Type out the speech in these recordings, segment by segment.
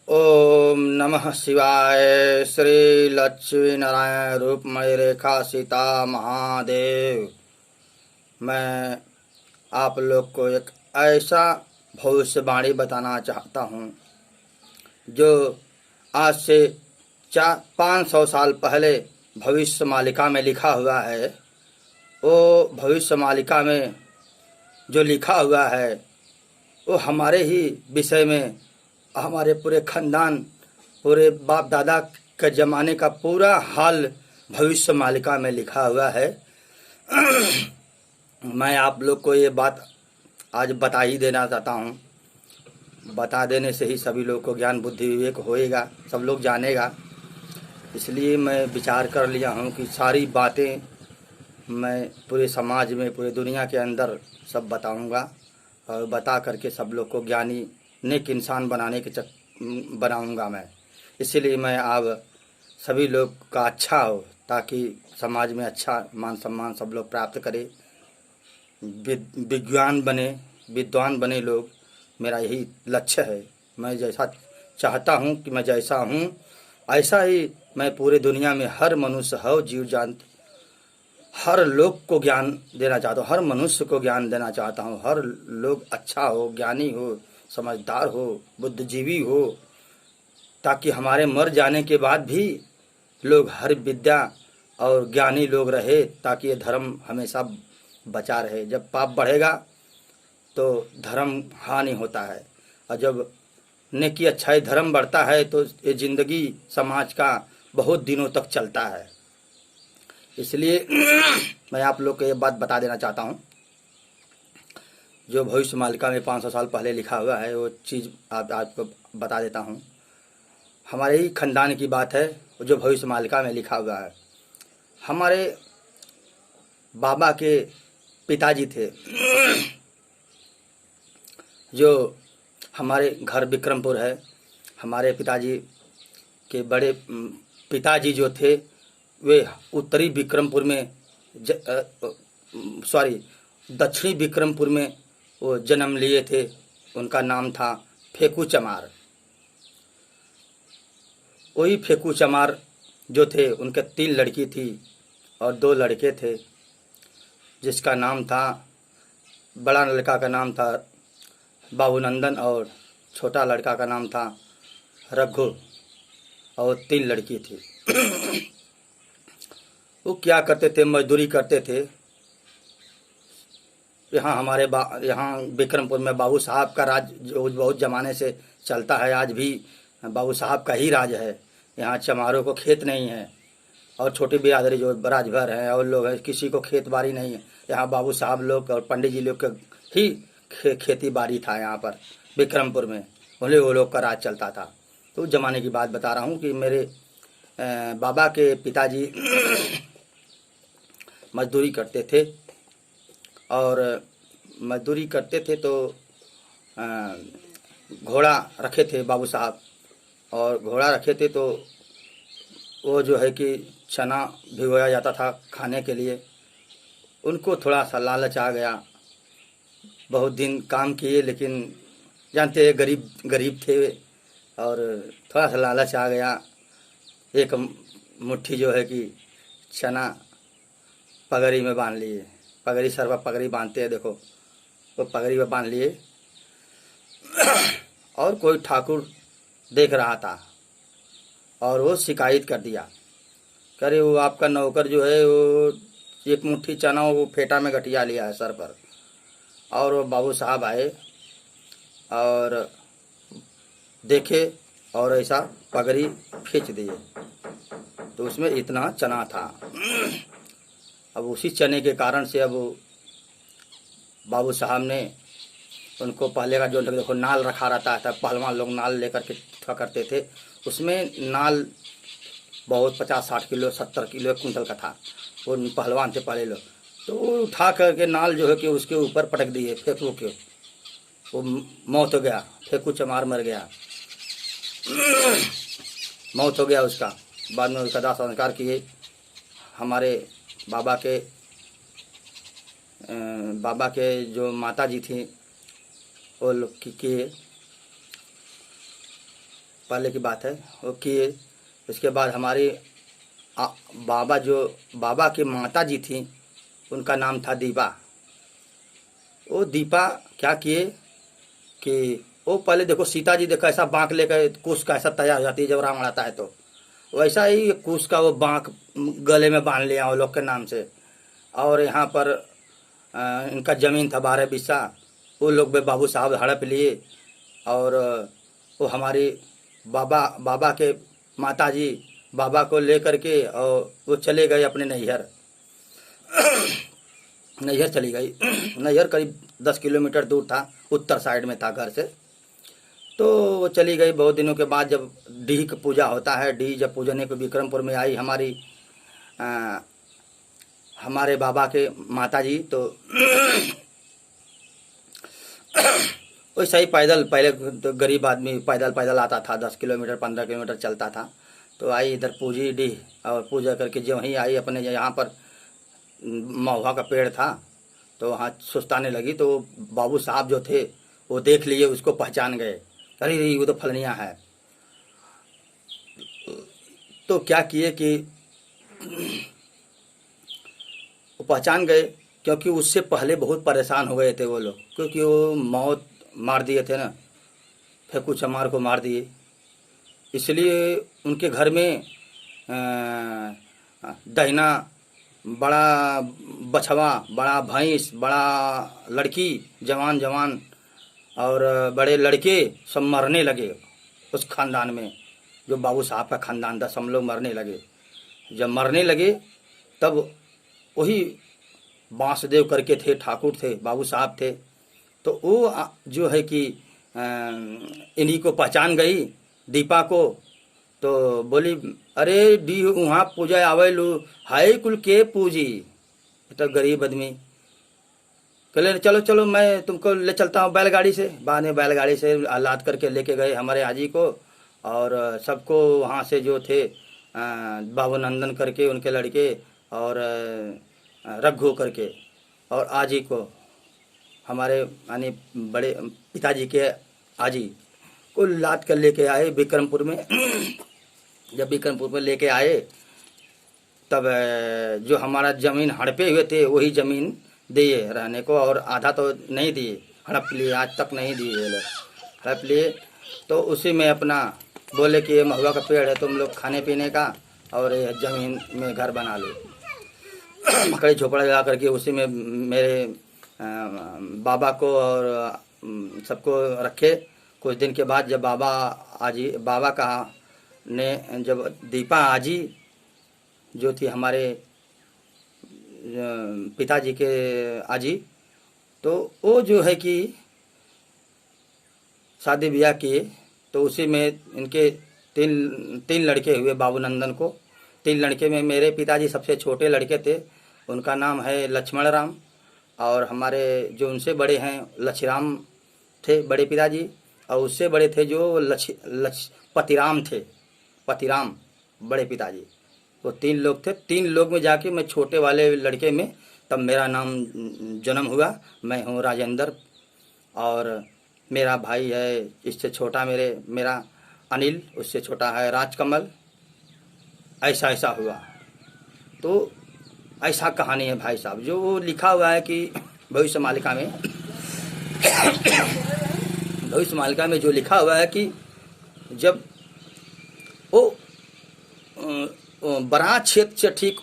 ओम नमः शिवाय। श्री लक्ष्मी नारायण रूपमय रेखा सीता महादेव। मैं आप लोग को एक ऐसा भविष्यवाणी बताना चाहता हूँ जो आज से 500 साल पहले भविष्य मालिका में लिखा हुआ है। वो भविष्य मालिका में जो लिखा हुआ है वो हमारे ही विषय में, हमारे पूरे खानदान, पूरे बाप दादा के ज़माने का पूरा हाल भविष्य मालिका में लिखा हुआ है। मैं आप लोग को ये बात आज बता ही देना चाहता हूँ। बता देने से ही सभी लोग को ज्ञान बुद्धि विवेक होएगा, सब लोग जानेगा। इसलिए मैं विचार कर लिया हूँ कि सारी बातें मैं पूरे समाज में, पूरे दुनिया के अंदर सब बताऊँगा और बता करके सब लोग को ज्ञानी नेक इंसान बनाने के बनाऊँगा मैं। इसीलिए मैं अब सभी लोग का अच्छा हो, ताकि समाज में अच्छा मान सम्मान सब लोग प्राप्त करे, विद्वान बने लोग। मेरा यही लक्ष्य है। मैं जैसा चाहता हूँ कि मैं जैसा हूँ ऐसा ही मैं पूरे दुनिया में हर मनुष्य हो, जीव जंतु, हर लोग को ज्ञान देना चाहता हूँ, हर मनुष्य को ज्ञान देना चाहता हूँ। हर लोग अच्छा हो, ज्ञानी हो, समझदार हो, बुद्धिजीवी हो, ताकि हमारे मर जाने के बाद भी लोग हर विद्या और ज्ञानी लोग रहे, ताकि ये धर्म हमेशा बचा रहे। जब पाप बढ़ेगा तो धर्म हानि होता है, और जब नेकी अच्छाई धर्म बढ़ता है तो ये जिंदगी समाज का बहुत दिनों तक चलता है। इसलिए मैं आप लोग को ये बात बता देना चाहता हूँ। जो भविष्य मालिका में 500 साल पहले लिखा हुआ है वो चीज़ आपको बता देता हूँ। हमारे ही खानदान की बात है जो भविष्य मालिका में लिखा हुआ है। हमारे बाबा के पिताजी थे, जो हमारे घर विक्रमपुर है। हमारे पिताजी के बड़े पिताजी जो थे वे उत्तरी विक्रमपुर में दक्षिणी विक्रमपुर में वो जन्म लिए थे। उनका नाम था फेकू चमार। वही फेकू चमार जो थे, उनके 3 लड़की थी और 2 लड़के थे, जिसका नाम था, बड़ा लड़का का नाम था बाबूनंदन और छोटा लड़का का नाम था रघु, और 3 लड़की थी। वो क्या करते थे, मजदूरी करते थे। यहाँ विक्रमपुर में बाबू साहब का राज जो बहुत ज़माने से चलता है, आज भी बाबू साहब का ही राज है। यहाँ चमारों को खेत नहीं है, और छोटी बिरादरी जो राजभर हैं और लोग हैं, किसी को खेत बाड़ी नहीं है। यहाँ बाबू साहब लोग और पंडित जी लोग का ही खेती बाड़ी था यहाँ पर विक्रमपुर में। उन्हें वो लोग का राज चलता था। तो उस ज़माने की बात बता रहा हूँ कि मेरे बाबा के पिताजी मजदूरी करते थे, और मजदूरी करते थे तो घोड़ा रखे थे बाबू साहब, और घोड़ा रखे थे तो वो जो है कि चना भिगोया जाता था खाने के लिए। उनको थोड़ा सा लालच आ गया। बहुत दिन काम किए, लेकिन जानते हैं गरीब थे, और थोड़ा सा लालच आ गया। एक मुट्ठी जो है कि चना पगड़ी में बांध लिए। पगड़ी, सर पर पगड़ी बांधते हैं, देखो, वो पगड़ी में बांध लिए। और कोई ठाकुर देख रहा था और वो शिकायत कर दिया, करे वो आपका नौकर जो है वो एक मुट्ठी चना वो फेटा में गठिया लिया है सर पर। और वो बाबू साहब आए और देखे और ऐसा पगड़ी खींच दिए, तो उसमें इतना चना था। अब उसी चने के कारण से अब बाबू साहब ने उनको पहले का जो देखो नाल रखा रहता था, पहलवान लोग नाल लेकर के करते थे, उसमें नाल बहुत 50-60 किलो 70 किलो कुंटल का था। वो पहलवान थे पहले लोग, तो वो उठा करके नाल जो है कि उसके ऊपर पटक दिए, फेंकू के। वो मौत हो गया, फेंकू चमार मर गया, मौत हो गया उसका। बाद में उसका दाह संस्कार किए। हमारे बाबा के जो माता जी थी वो लोग किए। पहले की बात है वो किए। उसके बाद हमारी बाबा जो बाबा की माता जी थी उनका नाम था दीपा। वो दीपा क्या किए कि वो पहले देखो सीता जी देखो ऐसा बांक लेकर कुश का ऐसा तैयार हो जाती है जब रावण आता है, तो वैसा ही कुश का वो बांक गले में बांध लिया वो लोग के नाम से। और यहाँ पर इनका ज़मीन था 12 बिस्सा, वो लोग भी बाबू साहब हड़प लिए। और वो हमारी बाबा के माता जी बाबा को ले करके और वो चले गए अपने नैहर। नैहर चली गई। नैहर करीब 10 किलोमीटर दूर था, उत्तर साइड में था घर से। तो वो चली गई। बहुत दिनों के बाद जब डीह की पूजा होता है, डीह जब पूजने को विक्रमपुर में आई हमारे बाबा के माता जी, तो वैसा ही पैदल, पहले तो गरीब आदमी पैदल पैदल आता था, 10 किलोमीटर 15 किलोमीटर चलता था। तो आई इधर पूजी डीह और पूजा करके जो वहीं आई अपने यहाँ पर महुआ का पेड़ था तो वहाँ सुस्ताने लगी। तो बाबू साहब जो थे वो देख लिए, उसको पहचान गए, अरे वो तो फलनिया है। तो क्या किए कि वो पहचान गए, क्योंकि उससे पहले बहुत परेशान हो गए थे वो लोग, क्योंकि वो मौत मार दिए थे ना, फेंकू चमार को मार दिए। इसलिए उनके घर में दहिना बड़ा बछवा, बड़ा भैंस, बड़ा लड़की, जवान जवान और बड़े लड़के सब मरने लगे। उस खानदान में जो बाबू साहब का खानदान था, सब लोग मरने लगे। जब मरने लगे तब वही बांसदेव करके थे, ठाकुर थे, बाबू साहब थे। तो वो जो है कि इन्हीं को पहचान गई, दीपा को। तो बोली, अरे डी वहाँ पूजा आवे लू, हाय कुल के पूजी। तो गरीब आदमी कहले चलो चलो मैं तुमको ले चलता हूँ बैलगाड़ी से। बाद में बैलगाड़ी से लाद करके लेके गए हमारे आजी को, और सबको वहाँ से जो थे बाबू नंदन करके उनके लड़के, और रघु करके, और आजी को, हमारे यानी बड़े पिताजी के आजी को लाद कर लेके आए विक्रमपुर में। जब विक्रमपुर में लेके आए तब जो हमारा ज़मीन हड़पे हुए थे वही ज़मीन दिए रहने को, और आधा तो नहीं दिए, हड़प लिए, आज तक नहीं दिए ये लोग, हड़प लिए। तो उसी में अपना बोले कि ये महुआ का पेड़ है, तुम लोग खाने पीने का, और ये ज़मीन में घर बना लो। मकड़ी झोपड़ा लगा करके उसी में मेरे बाबा को और सबको रखे। कुछ दिन के बाद जब बाबा का ने जब दीपा आजी जो थी हमारे पिताजी के आजी, तो वो जो है कि शादी ब्याह किए। तो उसी में इनके तीन लड़के हुए बाबू नंदन को। 3 लड़के में मेरे पिताजी सबसे छोटे लड़के थे, उनका नाम है लक्ष्मण राम। और हमारे जो उनसे बड़े हैं लक्ष्मीराम थे बड़े पिताजी, और उससे बड़े थे जो पतिराम थे, पतिराम बड़े पिताजी। वो 3 लोग थे। 3 लोग में जाके मैं छोटे वाले लड़के में तब मेरा नाम जन्म हुआ। मैं हूँ राजेंद्र, और मेरा भाई है इससे छोटा मेरा अनिल, उससे छोटा है राजकमल। ऐसा ऐसा हुआ। तो ऐसा कहानी है भाई साहब, जो वो लिखा हुआ है कि भविष्य मालिका में भविष्य मालिका में जो लिखा हुआ है कि जब वो बराह क्षेत्र से ठीक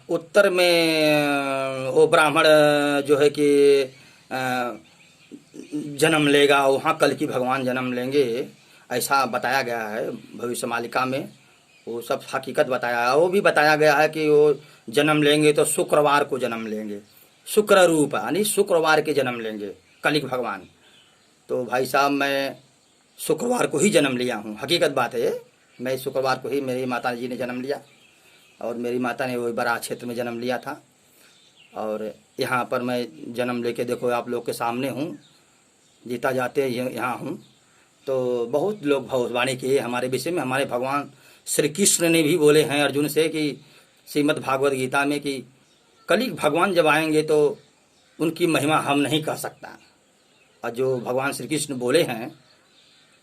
उत्तर में वो ब्राह्मण जो है कि जन्म लेगा, वहाँ कल की भगवान जन्म लेंगे, ऐसा बताया गया है भविष्य मालिका में। वो सब हकीकत बताया है। वो भी बताया गया है कि वो जन्म लेंगे तो शुक्रवार को जन्म लेंगे, शुक्र रूप यानी शुक्रवार के जन्म लेंगे कलिक भगवान। तो भाई साहब मैं शुक्रवार को ही जन्म लिया हूँ, हकीकत बात है ये। मैं शुक्रवार को ही मेरी माता जी ने जन्म लिया, और मेरी माता ने वही बराह क्षेत्र में जन्म लिया था। और यहाँ पर मैं जन्म लेके देखो आप लोग के सामने हूँ, जीता जाते यहाँ हूँ। तो बहुत लोग भविष्यवाणी किए हमारे विषय में। हमारे भगवान श्री कृष्ण ने भी बोले हैं अर्जुन से कि श्रीमद् भागवत गीता में कि कलिक भगवान जब आएंगे तो उनकी महिमा हम नहीं कह सकता। और जो भगवान श्री कृष्ण बोले हैं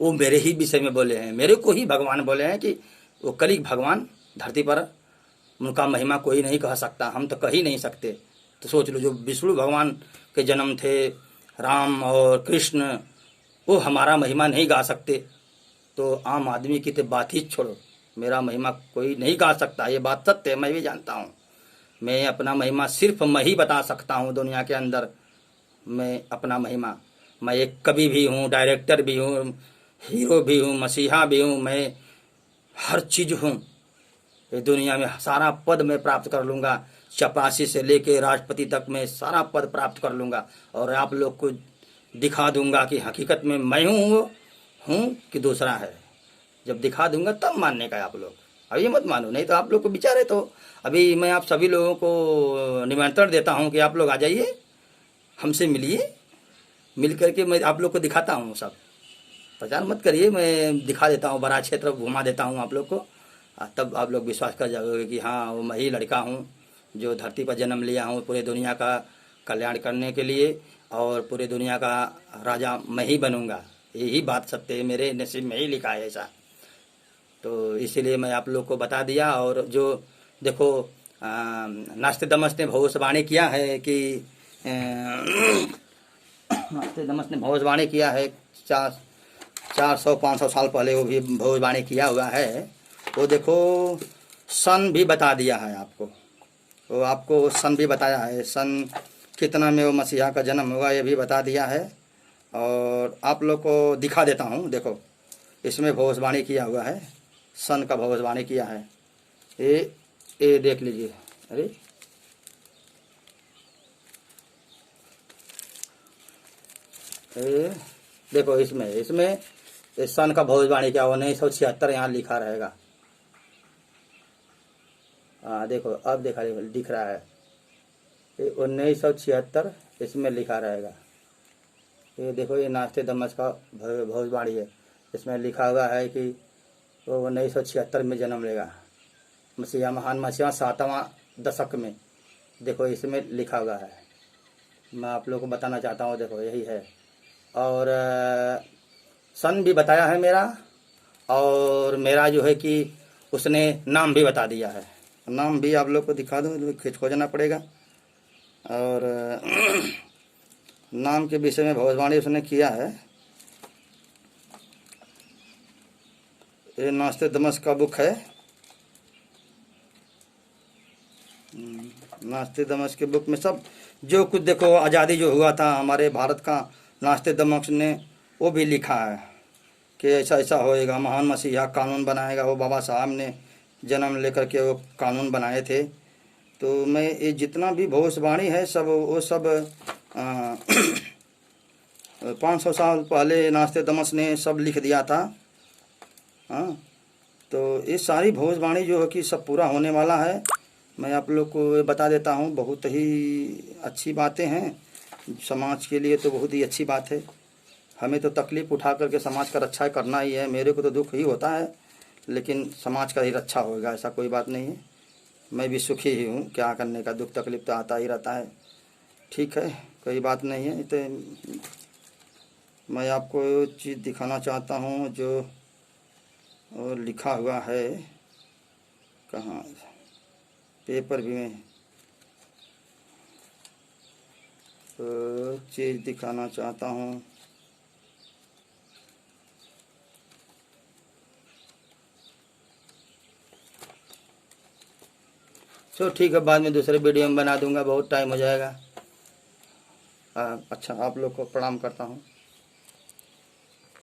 वो मेरे ही विषय में बोले हैं, मेरे को ही भगवान बोले हैं कि वो कलिग भगवान धरती पर, उनका महिमा कोई नहीं कह सकता, हम तो कह ही नहीं सकते। तो सोच लो, जो विष्णु भगवान के जन्म थे, राम और कृष्ण, वो हमारा महिमा नहीं गा सकते, तो आम आदमी की तो बात ही छोड़ो, मेरा महिमा कोई नहीं गा सकता। ये बात सत्य है, मैं भी जानता हूँ। मैं अपना महिमा सिर्फ मैं ही बता सकता हूँ दुनिया के अंदर। मैं अपना महिमा, मैं एक कवि भी हूँ, डायरेक्टर भी हूँ, हीरो भी हूँ, मसीहा भी हूँ, मैं हर चीज़ हूँ। ये दुनिया में सारा पद मैं प्राप्त कर लूँगा, चपरासी से लेके राष्ट्रपति तक मैं सारा पद प्राप्त कर लूँगा, और आप लोग को दिखा दूँगा कि हकीकत में मैं हूँ कि दूसरा है। जब दिखा दूँगा तब मानने का है आप लोग, अभी मत मानो, नहीं तो आप लोग को बेचारे। तो अभी मैं आप सभी लोगों को निमंत्रण देता हूँ कि आप लोग आ जाइए, हमसे मिलिए, मिल करके मैं आप लोग को दिखाता हूँ। सब प्रचार मत करिए, मैं दिखा देता हूँ, बड़ा क्षेत्र घुमा देता हूँ आप लोग को, तब आप लोग विश्वास कर जाओगे कि हाँ, वो मैं ही लड़का हूँ जो धरती पर जन्म लिया हूँ पूरे दुनिया का कल्याण करने के लिए, और पूरे दुनिया का राजा मैं ही बनूँगा। यही बात सत्य है, मेरे नसीब में ही लिखा है ऐसा। तो इसीलिए मैं आप लोग को बता दिया। और जो देखो, नास्तिदमस ने भविष्यवाणी किया है कि नास्तिदमस ने भविष्यवाणी किया है 400-500 साल पहले, वो भी भविष्यवाणी किया हुआ है। वो देखो सन भी बता दिया है आपको, वो आपको सन भी बताया है, सन कितना में वो मसीहा का जन्म हुआ ये भी बता दिया है। और आप लोग को दिखा देता हूँ, देखो इसमें भविष्यवाणी किया हुआ है, सन का भविष्यवाणी किया है। ये देख लीजिए, अरे देखो इसमें इस सन का भविष्यवाणी क्या 1976 यहाँ लिखा रहेगा। हाँ देखो, अब देखा दिख रहा है, 1976 इसमें लिखा रहेगा। ये देखो, ये नास्तिदमस का भविष्यवाणी है, इसमें लिखा हुआ है कि वो 1976 में जन्म लेगा मसीहा, महान मसीहा 7वां दशक में। देखो इसमें लिखा हुआ है, मैं आप लोगों को बताना चाहता हूँ, देखो यही है। और सन भी बताया है मेरा, और मेरा जो है कि उसने नाम भी बता दिया है, नाम भी आप लोग को दिखा दो, खोजना पड़ेगा। और नाम के विषय में भविष्यवाणी उसने किया है। ये नास्तिदमस का बुक है, नास्तिदमस के बुक में सब जो कुछ देखो, आज़ादी जो हुआ था हमारे भारत का, नास्तिदमस ने वो भी लिखा है कि ऐसा ऐसा होएगा, महान मसीहा कानून बनाएगा। वो बाबा साहब ने जन्म लेकर के वो कानून बनाए थे। तो मैं ये जितना भी भविष्यवाणी है सब, वो सब 500 साल पहले नास्तिदमस ने सब लिख दिया था। हाँ, तो ये सारी भविष्यवाणी जो है कि सब पूरा होने वाला है। मैं आप लोग को बता देता हूँ, बहुत ही अच्छी बातें हैं समाज के लिए, तो बहुत ही अच्छी बात है। हमें तो तकलीफ़ उठा करके समाज का रक्षा करना ही है। मेरे को तो दुख ही होता है, लेकिन समाज का ही रक्षा होगा ऐसा कोई बात नहीं है। मैं भी सुखी ही हूँ, क्या करने का, दुख तकलीफ तो आता ही रहता है। ठीक है, कोई बात नहीं है। तो मैं आपको चीज़ दिखाना चाहता हूँ जो और लिखा हुआ है, कहाँ पेपर भी में, तो चीज़ दिखाना चाहता हूँ। चलो ठीक है, बाद में दूसरे वीडियो में बना दूंगा, बहुत टाइम हो जाएगा। अच्छा, आप लोग को प्रणाम करता हूँ।